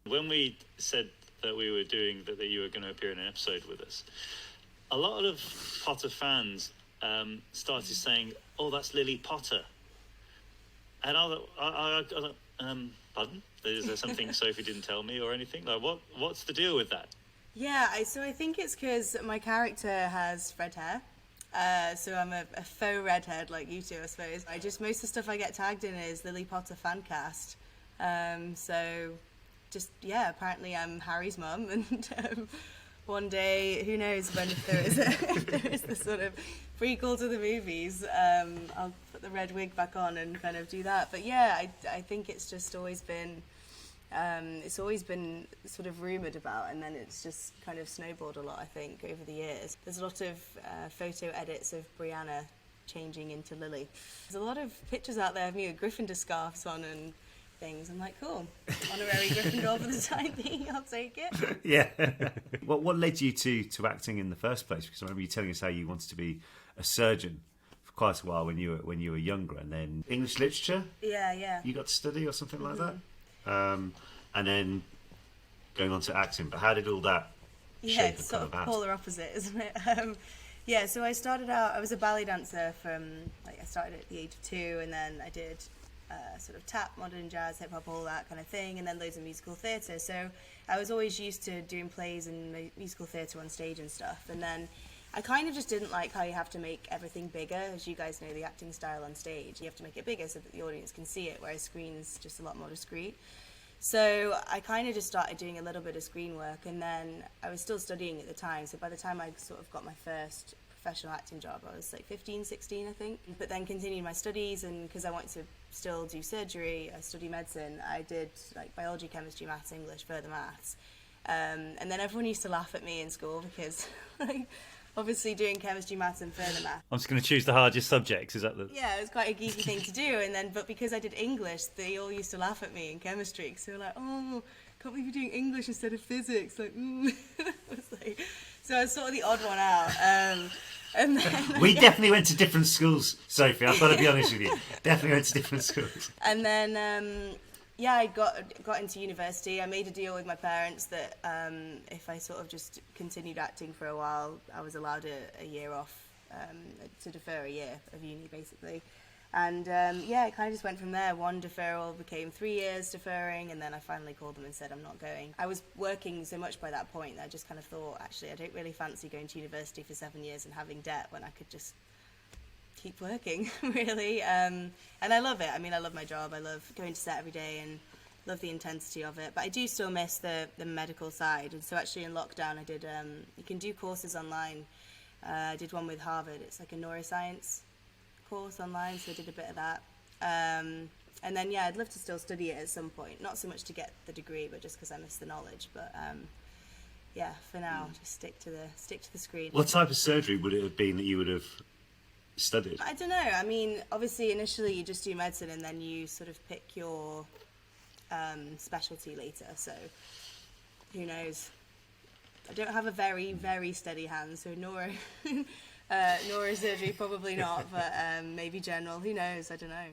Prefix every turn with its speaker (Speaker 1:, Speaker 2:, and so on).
Speaker 1: When we said that we were doing that you were going to appear in an episode with us, a lot of Potter fans started saying, "Oh, that's Lily Potter," and pardon? Is there something Sophie didn't tell me or anything? Like, what's the deal with that?
Speaker 2: Yeah, so I think it's because my character has red hair. So I'm a faux redhead like you two, I suppose. Most of the stuff I get tagged in is Lily Potter fancast. So just, yeah, apparently I'm Harry's mum, and one day, who knows when, if there is the sort of prequel to the movies, I'll put the red wig back on and kind of do that. But yeah, I think it's just always been sort of rumoured about, and then it's just kind of snowballed a lot, I think, over the years. There's a lot of photo edits of Brianna changing into Lily. There's a lot of pictures out there of me with Gryffindor scarves on and things. I'm like, cool, honorary Gryffindor for the time being, I'll take it.
Speaker 3: Yeah. What led you to acting in the first place? Because I remember you telling us how you wanted to be a surgeon for quite a while when you were younger, and then English literature.
Speaker 2: Yeah.
Speaker 3: You got to study or something like that. And then going on to acting. But how did all that shape
Speaker 2: it's sort of polar opposite, isn't it? So I started out, I was a ballet dancer I started at the age of 2, and then I did sort of tap, modern jazz, hip hop, all that kind of thing, and then loads of musical theatre. So I was always used to doing plays and musical theatre on stage and stuff. And then I kind of just didn't like how you have to make everything bigger. As you guys know, the acting style on stage, you have to make it bigger so that the audience can see it, whereas screen's just a lot more discreet. So I kind of just started doing a little bit of screen work, and then I was still studying at the time. So by the time I sort of got my first professional acting job, I was like 15, 16, I think. But then continued my studies, and because I wanted to still do surgery, I studied medicine. I did like biology, chemistry, maths, English, further maths. And then everyone used to laugh at me in school because obviously doing chemistry, maths and further maths.
Speaker 1: I'm just going to choose the hardest subjects, is that the...
Speaker 2: Yeah, it was quite a geeky thing to do, but because I did English, they all used to laugh at me in chemistry, because they were like, oh, can't believe you're doing English instead of physics, like, so I was sort of the odd one out, and then...
Speaker 3: We definitely went to different schools, Sophie, I've got to be honest with you, definitely went to different schools.
Speaker 2: And then... I got into university. I made a deal with my parents that if I sort of just continued acting for a while, I was allowed a year off, to defer a year of uni, basically. And it kind of just went from there. One deferral became 3 years deferring, and then I finally called them and said I'm not going. I was working so much by that point that I just kind of thought, actually, I don't really fancy going to university for 7 years and having debt when I could just keep working, really. And I love it. I mean, I love my job. I love going to set every day and love the intensity of it. But I do still miss the medical side. And so actually in lockdown I did, you can do courses online. I did one with Harvard. It's like a neuroscience course online, so I did a bit of that. And then, I'd love to still study it at some point. Not so much to get the degree, but just because I miss the knowledge. But for now, just stick to the screen.
Speaker 3: What type of surgery would it have been that you would have studied?
Speaker 2: I don't know. I mean, obviously, initially you just do medicine and then you sort of pick your specialty later. So, who knows? I don't have a very, very steady hand, so neurosurgery probably not, but maybe general. Who knows? I don't know.